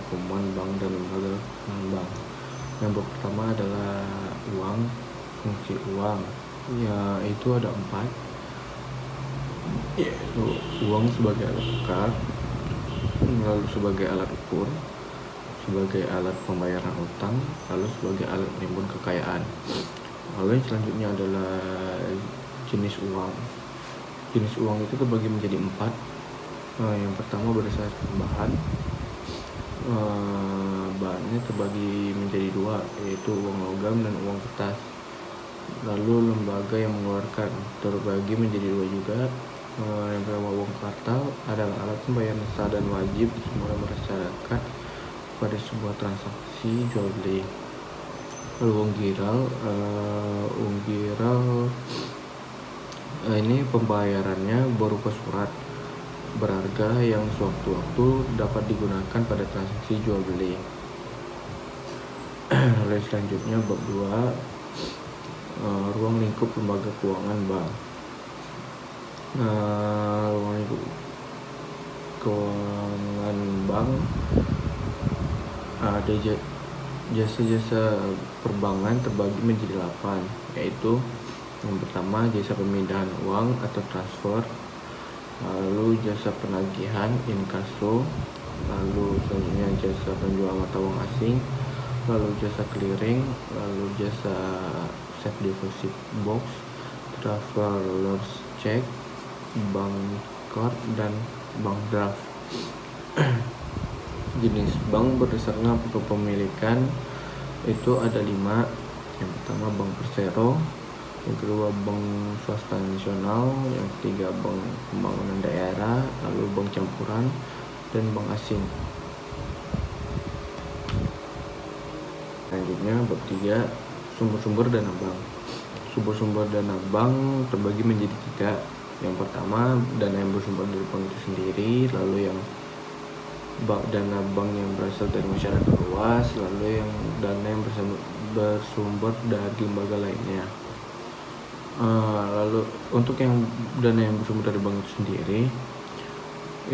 rangkuman bank dan lembaga non-bank. Yang pertama adalah uang. Fungsi uang itu ada 4, yaitu uang sebagai alat tukar, lalu sebagai alat ukur, sebagai alat pembayaran utang, lalu sebagai alat menimbun kekayaan. Lalu yang selanjutnya adalah jenis uang. Jenis uang itu terbagi menjadi 4. Yang pertama berdasarkan bahan. Bahannya terbagi menjadi 2, yaitu uang logam dan uang kertas. Lalu lembaga yang mengeluarkan terbagi menjadi 2 juga. Yang pertama uang kartal adalah alat pembayaran sah dan wajib semua masyarakat pada sebuah transaksi jual beli. Lalu uang giral ini pembayarannya berupa surat berharga yang sewaktu-waktu dapat digunakan pada transaksi jual beli. Lalu selanjutnya bab 2, ruang lingkup lembaga keuangan bank. Ruang lingkup keuangan bank ada jasa-jasa perbankan terbagi menjadi 8, yaitu yang pertama jasa pemindahan uang atau transfer, lalu jasa penagihan inkaso, lalu selanjutnya jasa penjual mata uang asing, lalu jasa clearing, lalu jasa safe deposit box, traveler's check, bank card, dan bank draft. Jenis bank berdasarkan kepemilikan itu ada 5. Yang pertama bank persero, yang kedua bank swasta nasional, yang ketiga bank pembangunan daerah, lalu bank campuran, dan bank asing. Selanjutnya bab 3, sumber-sumber dana bank. Sumber-sumber dana bank terbagi menjadi 3. Yang pertama dana yang bersumber dari bank itu sendiri, lalu yang dana bank yang berasal dari masyarakat luas, lalu yang dana yang bersumber dari lembaga lainnya. Lalu untuk yang dana yang bersumber dari bank itu sendiri,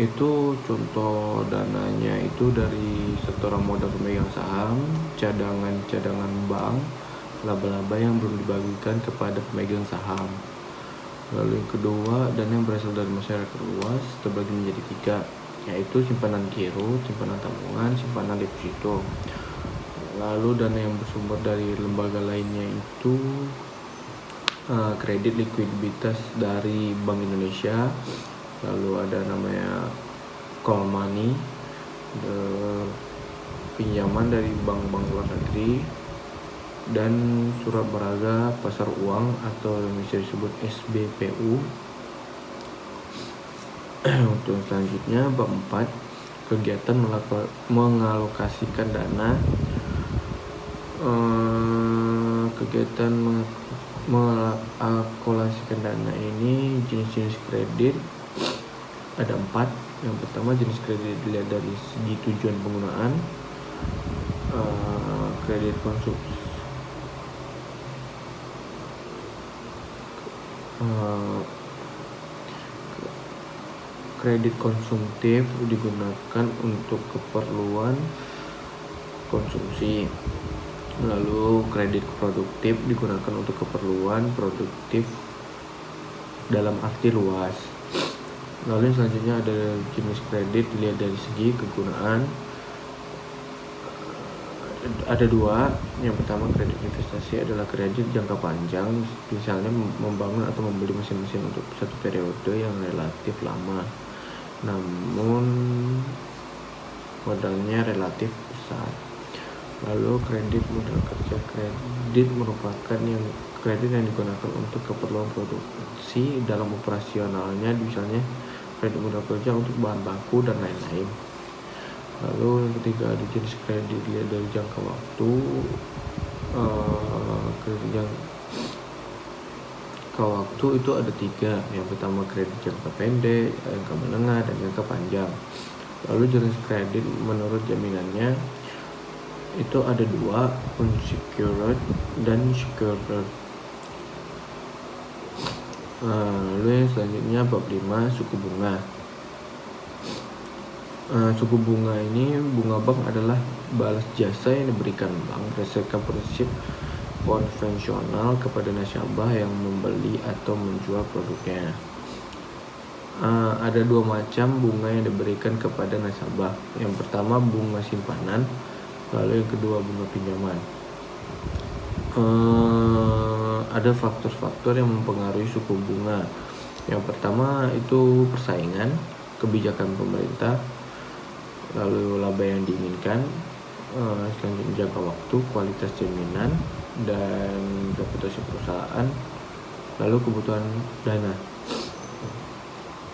itu contoh dananya itu dari setoran modal pemegang saham, cadangan bank, laba-laba yang belum dibagikan kepada pemegang saham. Lalu yang kedua, dana yang berasal dari masyarakat luas terbagi menjadi 3, yaitu simpanan giro, simpanan tabungan, simpanan deposito. Lalu dana yang bersumber dari lembaga lainnya itu kredit likuiditas dari Bank Indonesia, lalu ada namanya call money, pinjaman dari bank-bank luar negeri, dan surat berharga pasar uang atau yang bisa disebut SBPU. Untuk selanjutnya bab 4, kegiatan mengalokasikan dana. Kegiatan mengalokasikan dana ini jenis-jenis kredit ada 4. Yang pertama jenis kredit dilihat dari segi tujuan penggunaan. Kredit konsumsi, kredit konsumtif digunakan untuk keperluan konsumsi. Lalu kredit produktif digunakan untuk keperluan produktif dalam arti luas. Lalu yang selanjutnya ada jenis kredit dilihat dari segi kegunaan. Ada 2. Yang pertama kredit investasi adalah kredit jangka panjang, misalnya membangun atau membeli mesin-mesin untuk satu periode yang relatif lama, namun modalnya relatif besar. Lalu kredit modal kerja. Kredit merupakan kredit yang digunakan untuk keperluan produksi dalam operasionalnya, misalnya kredit modal kerja untuk bahan baku dan lain-lain. Lalu yang ketiga ada jenis kredit dilihat dari jangka waktu. Kredit jangka waktu itu ada 3. Yang pertama kredit jangka pendek, jangka menengah, dan jangka panjang. Lalu jenis kredit menurut jaminannya itu ada 2, unsecured dan secured. Lalu yang selanjutnya bab 5, suku bunga. Suku bunga ini, bunga bank adalah balas jasa yang diberikan bank berdasarkan prinsip konvensional kepada nasabah yang membeli atau menjual produknya. Ada dua macam bunga yang diberikan kepada nasabah. Yang pertama bunga simpanan, lalu yang kedua bunga pinjaman. Ada faktor-faktor yang mempengaruhi suku bunga. Yang pertama itu persaingan, kebijakan pemerintah, lalu laba yang diinginkan, selanjutnya jangka waktu, kualitas jaminan, dan reputasi perusahaan, lalu kebutuhan dana.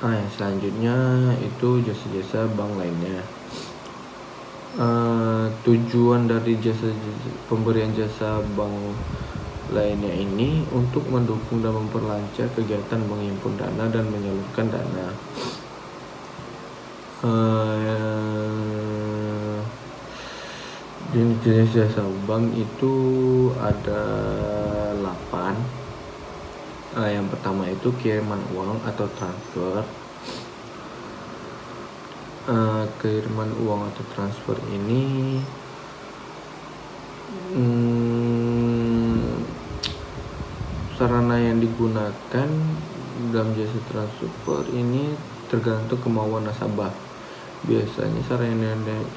Yang selanjutnya itu jasa-jasa bank lainnya. Tujuan dari pemberian jasa bank lainnya ini untuk mendukung dan memperlancar kegiatan menghimpun dana dan menyalurkan dana. Jenis jasa bank itu ada 8. Yang pertama itu kiriman uang atau transfer. Kiriman uang atau transfer ini sarana yang digunakan dalam jasa transfer ini tergantung kemauan nasabah. Biasanya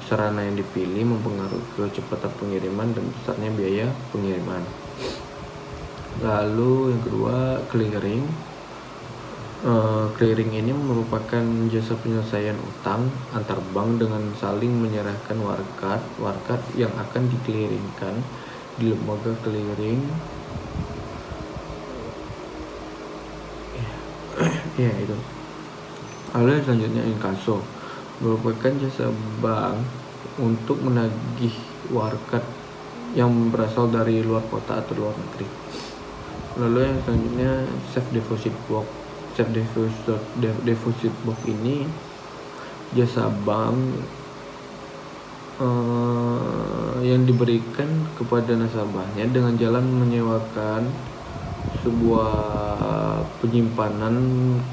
sarana yang dipilih mempengaruhi kecepatan pengiriman dan besarnya biaya pengiriman. Lalu yang kedua, clearing. Clearing ini merupakan jasa penyelesaian utang antar bank dengan saling menyerahkan warkat yang akan dikeliringkan di lembaga clearing. Ya itu. Lalu yang selanjutnya inkaso, merupakan jasa bank untuk menagih warkat yang berasal dari luar kota atau luar negeri. Lalu yang selanjutnya safe deposit box. Safe deposit box ini jasa bank yang diberikan kepada nasabahnya dengan jalan menyewakan sebuah penyimpanan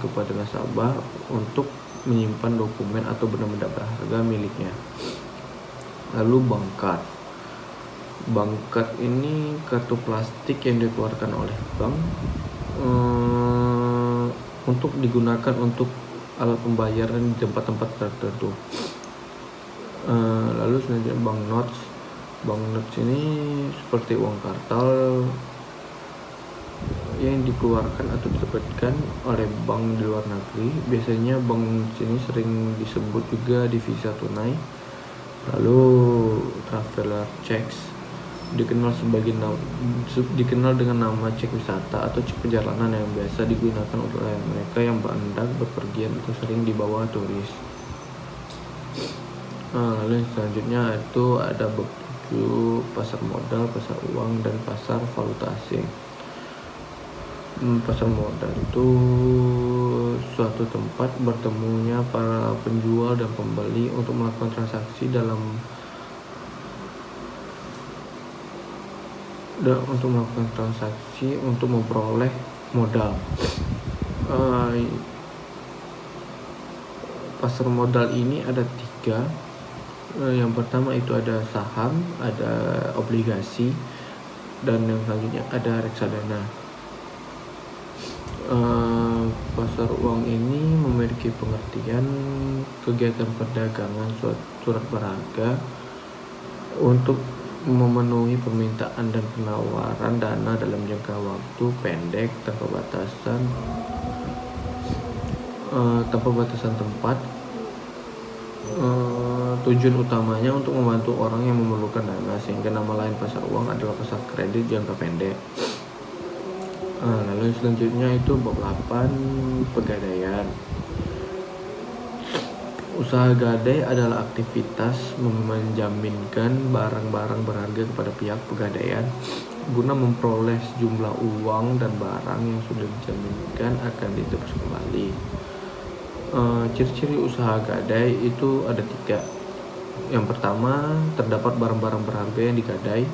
kepada nasabah untuk menyimpan dokumen atau benda-benda berharga miliknya. Lalu bank card. Bank card ini kartu plastik yang dikeluarkan oleh bank untuk digunakan untuk alat pembayaran di tempat-tempat tertentu. Lalu selanjutnya bank notes. Bank notes ini seperti uang kartal yang dikeluarkan atau diterbitkan oleh bank di luar negeri. Biasanya bank sini sering disebut juga divisa tunai. Lalu traveler checks dikenal dengan nama cek wisata atau cek perjalanan yang biasa digunakan oleh mereka yang hendak berpergian atau sering dibawa turis. Lalu selanjutnya itu ada bab 7, pasar modal, pasar uang, dan pasar valuta asing. Pasar modal itu suatu tempat bertemunya para penjual dan pembeli untuk melakukan transaksi untuk memperoleh modal. Pasar modal ini ada 3. Yang pertama itu ada saham, ada obligasi, dan yang selanjutnya ada reksadana. Pasar uang ini memiliki pengertian kegiatan perdagangan surat berharga untuk memenuhi permintaan dan penawaran dana dalam jangka waktu pendek tanpa batasan tempat. Tujuan utamanya untuk membantu orang yang memerlukan dana, sehingga nama lain pasar uang adalah pasar kredit jangka pendek. Lalu selanjutnya itu bab 8, pegadaian. Usaha gadai adalah aktivitas menjaminkan barang-barang berharga kepada pihak pegadaian guna memperoleh sejumlah uang dan barang yang sudah dijaminkan akan ditebus kembali. Ciri-ciri usaha gadai itu ada 3. Yang pertama, terdapat barang-barang berharga yang digadai.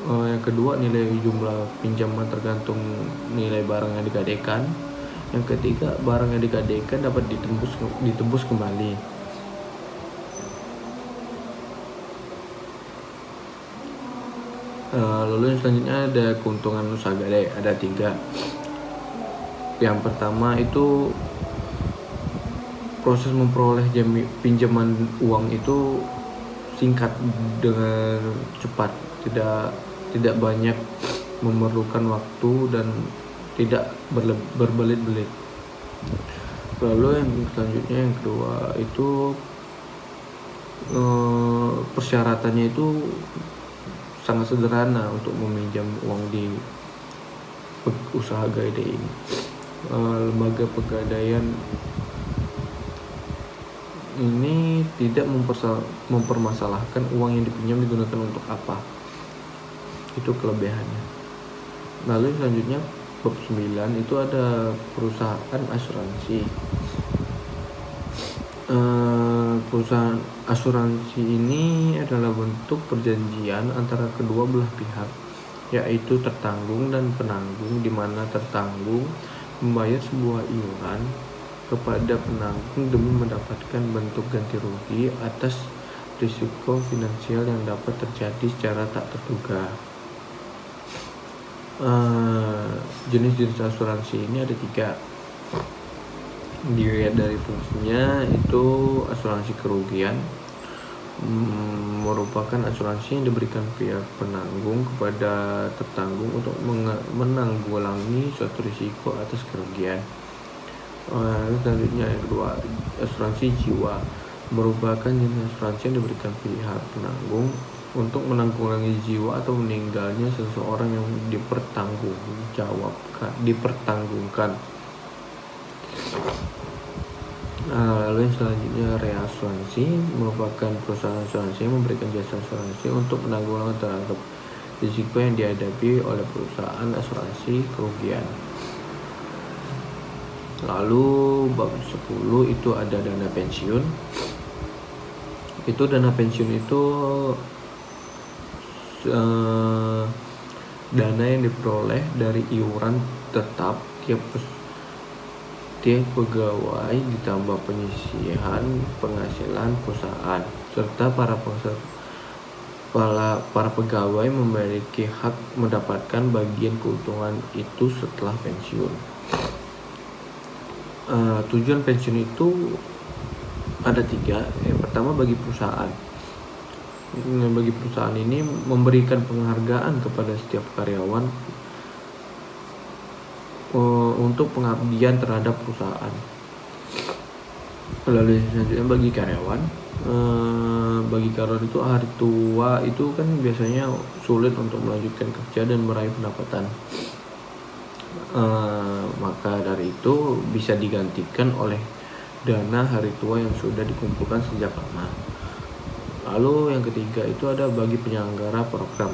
Yang kedua, nilai jumlah pinjaman tergantung nilai barang yang digadaikan. Yang ketiga, barang yang digadaikan dapat ditebus kembali. Lalu yang selanjutnya ada keuntungan usaha gadai, ada 3. Yang pertama itu proses memperoleh pinjaman uang itu singkat dengan cepat, tidak banyak memerlukan waktu dan tidak berbelit-belit. Lalu yang selanjutnya yang kedua itu persyaratannya itu sangat sederhana untuk meminjam uang di usaha gadai ini. Lembaga pegadaian ini tidak mempermasalahkan uang yang dipinjam digunakan untuk apa. Itu kelebihannya. Lalu selanjutnya bab 9 itu ada perusahaan asuransi. Perusahaan asuransi ini adalah bentuk perjanjian antara kedua belah pihak, yaitu tertanggung dan penanggung, di mana tertanggung membayar sebuah iuran kepada penanggung demi mendapatkan bentuk ganti rugi atas risiko finansial yang dapat terjadi secara tak terduga. Jenis-jenis asuransi ini ada 3. Dilihat dari fungsinya itu asuransi kerugian merupakan asuransi yang diberikan pihak penanggung kepada tertanggung untuk menanggulangi suatu risiko atas kerugian. Selanjutnya yang kedua, asuransi jiwa merupakan jenis asuransi yang diberikan pihak penanggung untuk menanggulangi jiwa atau meninggalnya seseorang yang dipertanggungkan. Lalu yang selanjutnya reasuransi merupakan perusahaan asuransi yang memberikan jasa asuransi untuk penanggulangan terhadap risiko yang dihadapi oleh perusahaan asuransi kerugian. Lalu bab 10 itu ada dana pensiun. Dana pensiun itu dana yang diperoleh dari iuran tetap tiap pegawai ditambah penyisihan penghasilan perusahaan, serta para pegawai memiliki hak mendapatkan bagian keuntungan itu setelah pensiun. Tujuan pensiun itu ada 3. Yang pertama bagi perusahaan. Bagi perusahaan ini memberikan penghargaan kepada setiap karyawan untuk pengabdian terhadap perusahaan. Lalu selanjutnya bagi karyawan. Bagi karyawan itu hari tua itu kan biasanya sulit untuk melanjutkan kerja dan meraih pendapatan. Maka dari itu bisa digantikan oleh dana hari tua yang sudah dikumpulkan sejak lama. Lalu yang ketiga itu ada bagi penyelenggara program.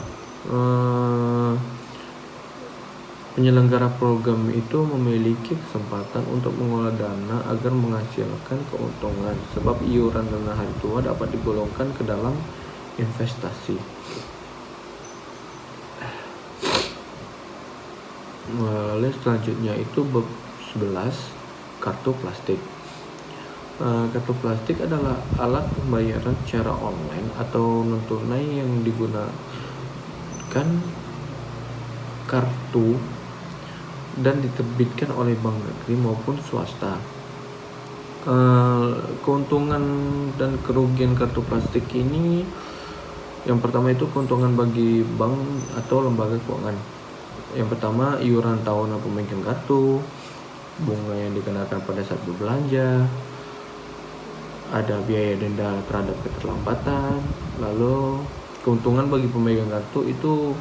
Penyelenggara program itu memiliki kesempatan untuk mengolah dana agar menghasilkan keuntungan, sebab iuran dana hari tua dapat digolongkan ke dalam investasi. Lalu selanjutnya itu bab 11 kartu plastik. Kartu plastik adalah alat pembayaran secara online atau non tunai yang digunakan kartu dan diterbitkan oleh bank negeri maupun swasta. Keuntungan dan kerugian kartu plastik ini, yang pertama itu keuntungan bagi bank atau lembaga keuangan. Yang pertama, iuran tahunan pemegang kartu, bunga yang dikenakan pada saat berbelanja, ada biaya denda terhadap keterlambatan. Lalu keuntungan bagi pemegang kartu itu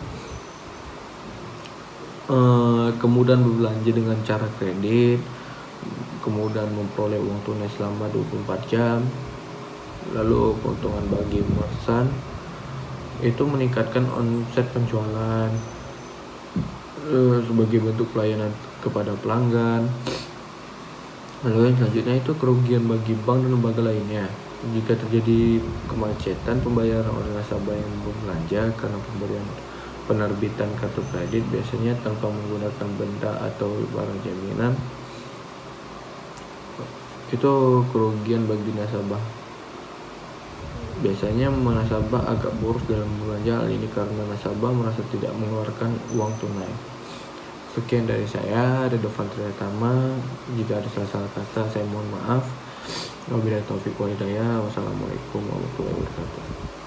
kemudahan berbelanja dengan cara kredit, kemudahan memperoleh uang tunai selama 24 jam. Lalu keuntungan bagi merchant itu meningkatkan omset penjualan sebagai bentuk pelayanan kepada pelanggan. Lalu yang selanjutnya itu kerugian bagi bank dan lembaga lainnya jika terjadi kemacetan pembayaran oleh nasabah yang berbelanja karena penerbitan kartu kredit biasanya tanpa menggunakan benda atau barang jaminan. Itu kerugian bagi nasabah. Biasanya nasabah agak boros dalam belanja. Hal ini karena nasabah merasa tidak mengeluarkan uang tunai. Sekian dari saya, Ridwan Tritama. Jika ada salah-salah kata, saya mohon maaf. Wabillahi taufiq wal hidayah. Wassalamualaikum warahmatullahi wabarakatuh.